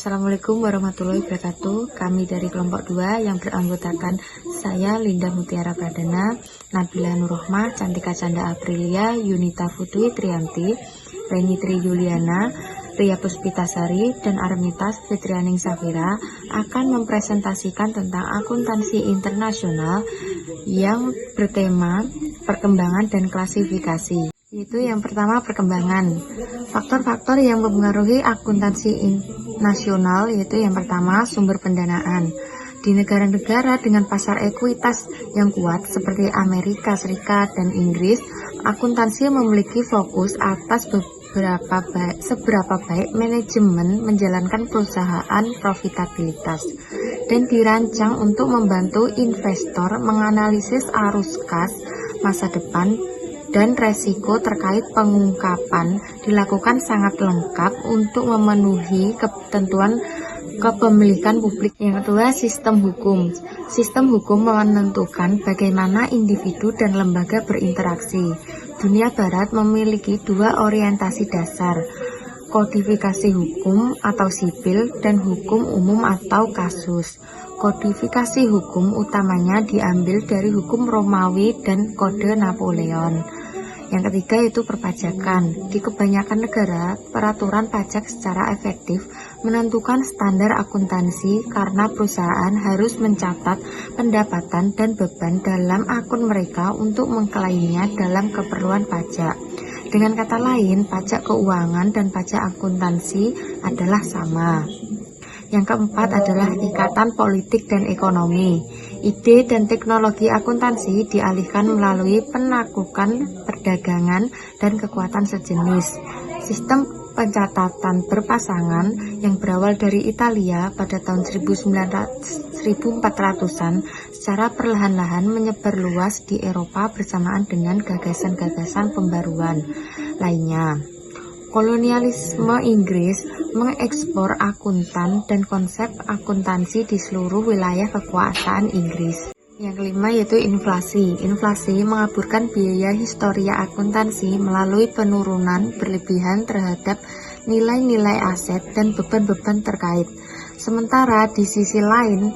Assalamualaikum warahmatullahi wabarakatuh. Kami dari kelompok 2 yang beranggotakan saya Linda Mutiara Pradana, Nabila Nurrohmah, Cantika Canda Aprilia, Yunita Putwi Trianti, Reni Tri Yuliana, Ria Puspitasari, dan Armitas Fitrianing Safira akan mempresentasikan tentang akuntansi internasional yang bertema perkembangan dan klasifikasi. Yaitu yang pertama, perkembangan. Faktor-faktor yang mempengaruhi akuntansi nasional yaitu yang pertama, sumber pendanaan. Di negara-negara dengan pasar ekuitas yang kuat seperti Amerika Serikat dan Inggris, akuntansi memiliki fokus atas seberapa baik manajemen menjalankan perusahaan profitabilitas dan dirancang untuk membantu investor menganalisis arus kas masa depan dan resiko terkait pengungkapan dilakukan sangat lengkap untuk memenuhi ketentuan kepemilikan publik. Yang kedua, sistem hukum. Sistem hukum menentukan bagaimana individu dan lembaga berinteraksi. Dunia Barat memiliki dua orientasi dasar, kodifikasi hukum atau sipil dan hukum umum atau kasus. Kodifikasi hukum utamanya diambil dari hukum Romawi dan Kode Napoleon. Yang ketiga yaitu perpajakan. Di kebanyakan negara, peraturan pajak secara efektif menentukan standar akuntansi karena perusahaan harus mencatat pendapatan dan beban dalam akun mereka untuk mengklaimnya dalam keperluan pajak. Dengan kata lain, pajak keuangan dan pajak akuntansi adalah sama. Yang keempat adalah ikatan politik dan ekonomi. Ide dan teknologi akuntansi dialihkan melalui penaklukan perdagangan dan kekuatan sejenis. Sistem pencatatan berpasangan yang berawal dari Italia pada tahun 1400-an secara perlahan-lahan menyebar luas di Eropa bersamaan dengan gagasan-gagasan pembaruan lainnya. Kolonialisme Inggris mengekspor akuntan dan konsep akuntansi di seluruh wilayah kekuasaan Inggris. Yang kelima yaitu inflasi. Inflasi mengaburkan biaya historia akuntansi melalui penurunan berlebihan terhadap nilai-nilai aset dan beban-beban terkait. Sementara di sisi lain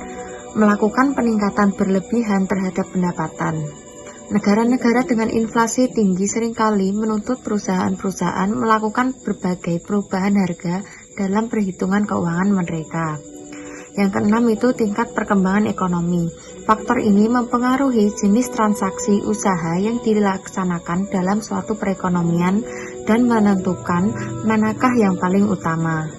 melakukan peningkatan berlebihan terhadap pendapatan. Negara-negara dengan inflasi tinggi seringkali menuntut perusahaan-perusahaan melakukan berbagai perubahan harga dalam perhitungan keuangan mereka. Yang keenam itu tingkat perkembangan ekonomi. Faktor ini mempengaruhi jenis transaksi usaha yang dilaksanakan dalam suatu perekonomian dan menentukan manakah yang paling utama.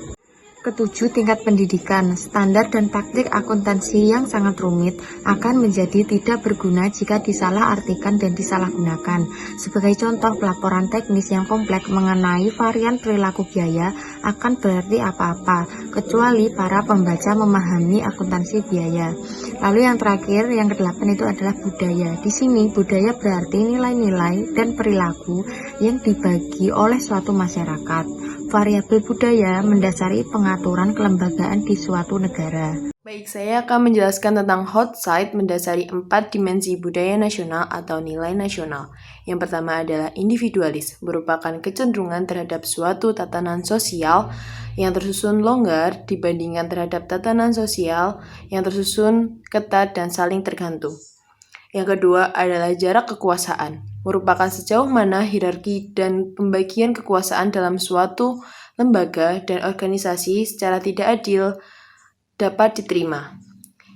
Ketujuh, tingkat pendidikan. Standar dan taktik akuntansi yang sangat rumit akan menjadi tidak berguna jika disalahartikan dan disalahgunakan. Sebagai contoh, pelaporan teknis yang kompleks mengenai varian perilaku biaya akan berarti apa-apa, kecuali para pembaca memahami akuntansi biaya. Lalu yang terakhir, yang kedelapan itu adalah budaya. Di sini, budaya berarti nilai-nilai dan perilaku yang dibagi oleh suatu masyarakat. Variabel budaya mendasari pengaturan kelembagaan di suatu negara. Baik, saya akan menjelaskan tentang hot side mendasari 4 dimensi budaya nasional atau nilai nasional. Yang pertama adalah individualis, merupakan kecenderungan terhadap suatu tatanan sosial yang tersusun longgar dibandingkan terhadap tatanan sosial yang tersusun ketat dan saling tergantung. Yang kedua adalah jarak kekuasaan, merupakan sejauh mana hierarki dan pembagian kekuasaan dalam suatu lembaga dan organisasi secara tidak adil dapat diterima.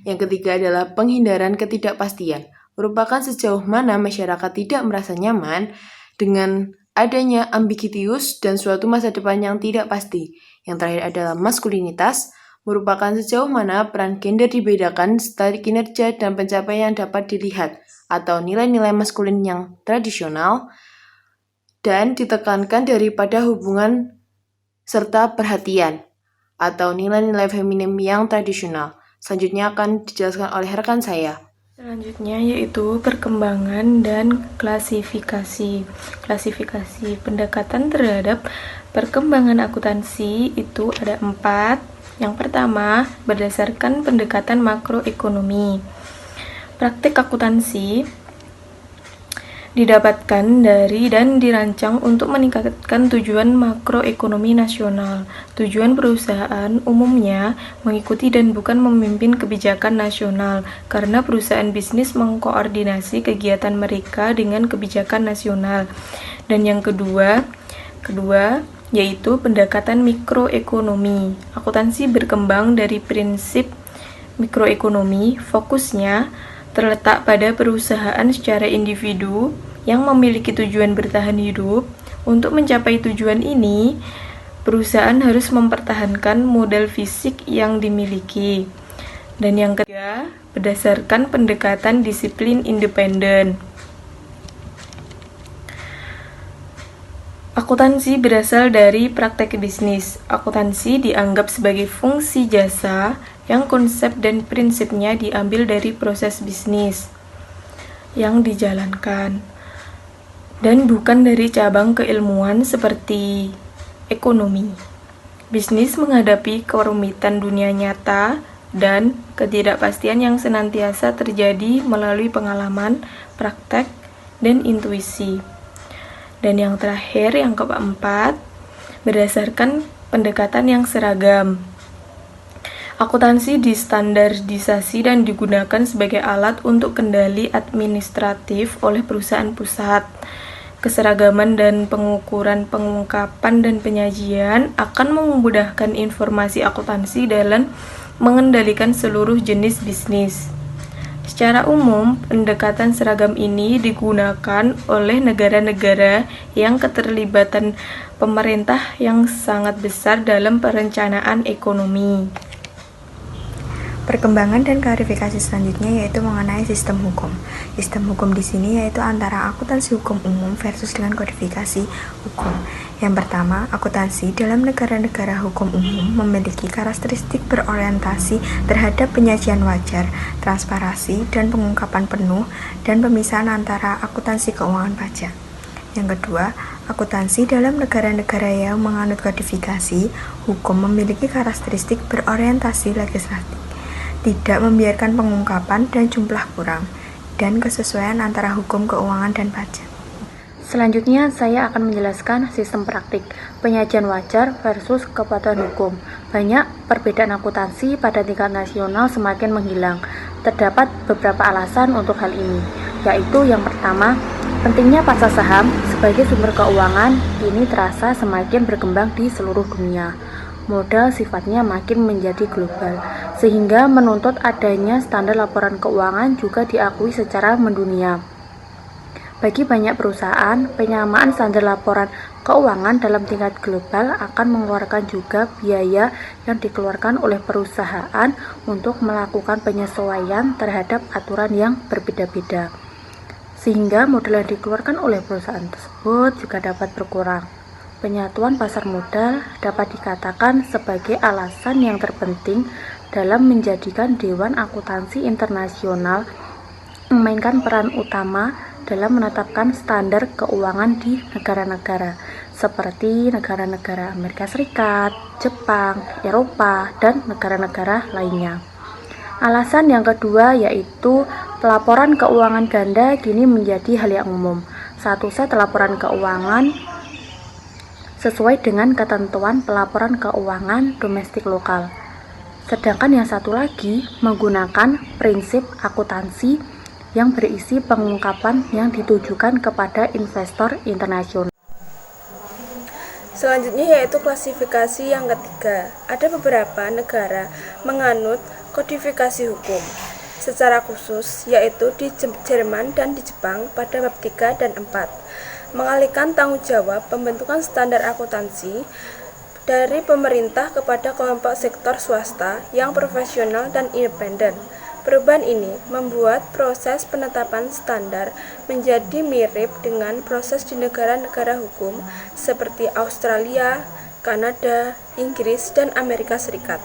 Yang ketiga adalah penghindaran ketidakpastian, merupakan sejauh mana masyarakat tidak merasa nyaman dengan adanya ambiguitas dan suatu masa depan yang tidak pasti. Yang terakhir adalah maskulinitas, merupakan sejauh mana peran gender dibedakan serta kinerja dan pencapaian dapat dilihat, atau nilai-nilai maskulin yang tradisional dan ditekankan daripada hubungan serta perhatian, atau nilai-nilai feminim yang tradisional. Selanjutnya akan dijelaskan oleh rekan saya. Selanjutnya yaitu perkembangan dan klasifikasi. Klasifikasi pendekatan terhadap perkembangan akuntansi itu ada 4. Yang pertama, berdasarkan pendekatan makroekonomi. Praktik akuntansi didapatkan dari dan dirancang untuk meningkatkan tujuan makroekonomi nasional. Tujuan perusahaan umumnya mengikuti dan bukan memimpin kebijakan nasional, karena perusahaan bisnis mengkoordinasi kegiatan mereka dengan kebijakan nasional. Dan yang kedua yaitu pendekatan mikroekonomi. Akuntansi berkembang dari prinsip mikroekonomi, fokusnya terletak pada perusahaan secara individu yang memiliki tujuan bertahan hidup. Untuk mencapai tujuan ini, perusahaan harus mempertahankan modal fisik yang dimiliki. Dan yang ketiga, berdasarkan pendekatan disiplin independen. Akuntansi berasal dari praktek bisnis. Akuntansi dianggap sebagai fungsi jasa yang konsep dan prinsipnya diambil dari proses bisnis yang dijalankan, dan bukan dari cabang keilmuan seperti ekonomi. Bisnis menghadapi kerumitan dunia nyata dan ketidakpastian yang senantiasa terjadi melalui pengalaman, praktek, dan intuisi. Dan yang terakhir, yang keempat, berdasarkan pendekatan yang seragam. Akuntansi distandarisasi dan digunakan sebagai alat untuk kendali administratif oleh perusahaan pusat. Keseragaman dan pengukuran pengungkapan dan penyajian akan memudahkan informasi akuntansi dalam mengendalikan seluruh jenis bisnis. Secara umum, pendekatan seragam ini digunakan oleh negara-negara yang keterlibatan pemerintah yang sangat besar dalam perencanaan ekonomi. Perkembangan dan klarifikasi selanjutnya yaitu mengenai sistem hukum. Sistem hukum di sini yaitu antara akuntansi hukum umum versus dengan kodifikasi hukum. Yang pertama, akuntansi dalam negara-negara hukum umum memiliki karakteristik berorientasi terhadap penyajian wajar, transparansi, dan pengungkapan penuh, dan pemisahan antara akuntansi keuangan pajak. Yang kedua, akuntansi dalam negara-negara yang menganut kodifikasi hukum memiliki karakteristik berorientasi legislatif, tidak membiarkan pengungkapan dan jumlah kurang, dan kesesuaian antara hukum keuangan dan pajak. Selanjutnya, saya akan menjelaskan sistem praktik, penyajian wajar versus kepatuhan hukum. Banyak perbedaan akuntansi pada tingkat nasional semakin menghilang. Terdapat beberapa alasan untuk hal ini, yaitu yang pertama, pentingnya pasar saham sebagai sumber keuangan ini terasa semakin berkembang di seluruh dunia. Modal sifatnya makin menjadi global, sehingga menuntut adanya standar laporan keuangan juga diakui secara mendunia. Bagi banyak perusahaan, penyamaan standar laporan keuangan dalam tingkat global akan mengeluarkan juga biaya yang dikeluarkan oleh perusahaan untuk melakukan penyesuaian terhadap aturan yang berbeda-beda, sehingga modal yang dikeluarkan oleh perusahaan tersebut juga dapat berkurang. Penyatuan pasar modal dapat dikatakan sebagai alasan yang terpenting dalam menjadikan Dewan Akuntansi Internasional memainkan peran utama dalam menetapkan standar keuangan di negara-negara seperti negara-negara Amerika Serikat, Jepang, Eropa, dan negara-negara lainnya. Alasan yang kedua yaitu pelaporan keuangan ganda kini menjadi hal yang umum. Satu set laporan keuangan sesuai dengan ketentuan pelaporan keuangan domestik lokal. Sedangkan yang satu lagi menggunakan prinsip akuntansi yang berisi pengungkapan yang ditujukan kepada investor internasional. Selanjutnya yaitu klasifikasi yang ketiga. Ada beberapa negara menganut kodifikasi hukum secara khusus, yaitu di Jerman dan di Jepang pada bab 3 dan 4. Mengalihkan tanggung jawab pembentukan standar akuntansi dari pemerintah kepada kelompok sektor swasta yang profesional dan independen. Perubahan ini membuat proses penetapan standar menjadi mirip dengan proses di negara-negara hukum seperti Australia, Kanada, Inggris, dan Amerika Serikat.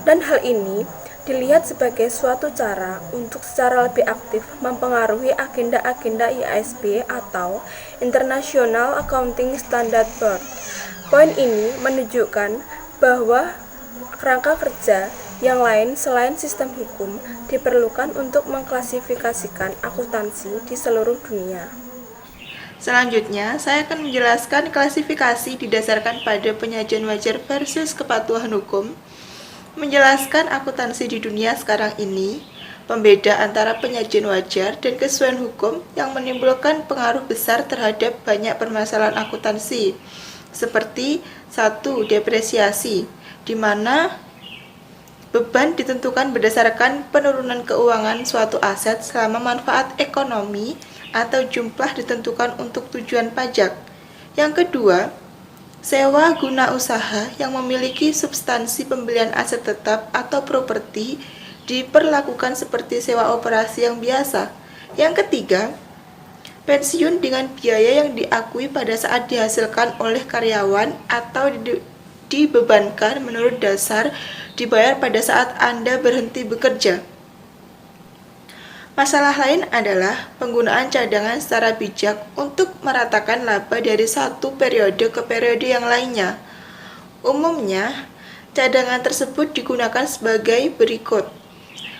Dan hal ini dilihat sebagai suatu cara untuk secara lebih aktif mempengaruhi agenda-agenda IASB atau International Accounting Standard Board. Poin ini menunjukkan bahwa kerangka kerja yang lain selain sistem hukum diperlukan untuk mengklasifikasikan akuntansi di seluruh dunia. Selanjutnya, saya akan menjelaskan klasifikasi didasarkan pada penyajian wajar versus kepatuhan hukum, menjelaskan akuntansi di dunia sekarang ini, pembeda antara penyajian wajar dan kesesuaian hukum yang menimbulkan pengaruh besar terhadap banyak permasalahan akuntansi, seperti 1. Depresiasi, di mana beban ditentukan berdasarkan penurunan keuangan suatu aset selama manfaat ekonomi atau jumlah ditentukan untuk tujuan pajak. Yang kedua, sewa guna usaha yang memiliki substansi pembelian aset tetap atau properti diperlakukan seperti sewa operasi yang biasa. Yang ketiga, pensiun dengan biaya yang diakui pada saat dihasilkan oleh karyawan atau dibebankan menurut dasar dibayar pada saat Anda berhenti bekerja. Masalah lain adalah penggunaan cadangan secara bijak untuk meratakan laba dari satu periode ke periode yang lainnya. Umumnya, cadangan tersebut digunakan sebagai berikut.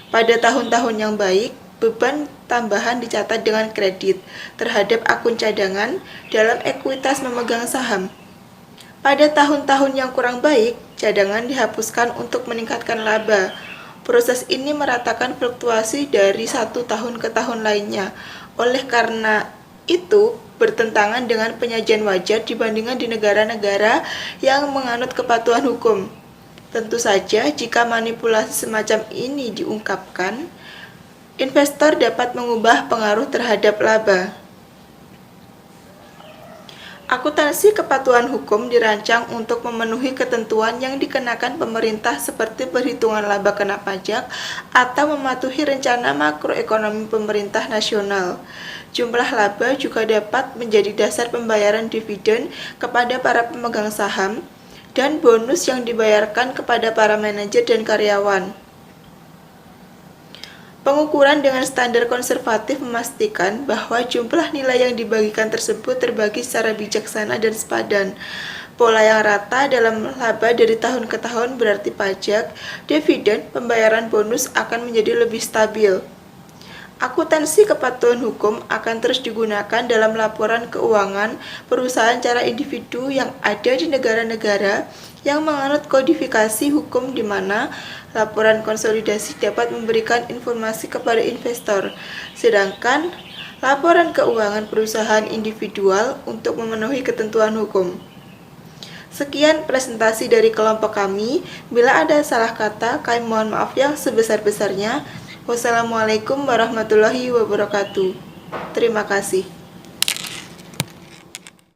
Pada tahun-tahun yang baik, beban tambahan dicatat dengan kredit terhadap akun cadangan dalam ekuitas memegang saham. Pada tahun-tahun yang kurang baik, cadangan dihapuskan untuk meningkatkan laba. Proses ini meratakan fluktuasi dari satu tahun ke tahun lainnya. Oleh karena itu, bertentangan dengan penyajian wajar dibandingkan di negara-negara yang menganut kepatuhan hukum. Tentu saja, jika manipulasi semacam ini diungkapkan, investor dapat mengubah pengaruh terhadap laba. Akuntansi kepatuhan hukum dirancang untuk memenuhi ketentuan yang dikenakan pemerintah seperti perhitungan laba kena pajak atau mematuhi rencana makroekonomi pemerintah nasional. Jumlah laba juga dapat menjadi dasar pembayaran dividen kepada para pemegang saham dan bonus yang dibayarkan kepada para manajer dan karyawan. Pengukuran dengan standar konservatif memastikan bahwa jumlah nilai yang dibagikan tersebut terbagi secara bijaksana dan sepadan. Pola yang rata dalam laba dari tahun ke tahun berarti pajak, dividen, pembayaran bonus akan menjadi lebih stabil. Akuntansi kepatuhan hukum akan terus digunakan dalam laporan keuangan perusahaan secara individu yang ada di negara-negara yang menganut kodifikasi hukum di mana laporan konsolidasi dapat memberikan informasi kepada investor, sedangkan laporan keuangan perusahaan individual untuk memenuhi ketentuan hukum. Sekian presentasi dari kelompok kami. Bila ada salah kata, kami mohon maaf yang sebesar-besarnya. Wassalamualaikum warahmatullahi wabarakatuh. Terima kasih.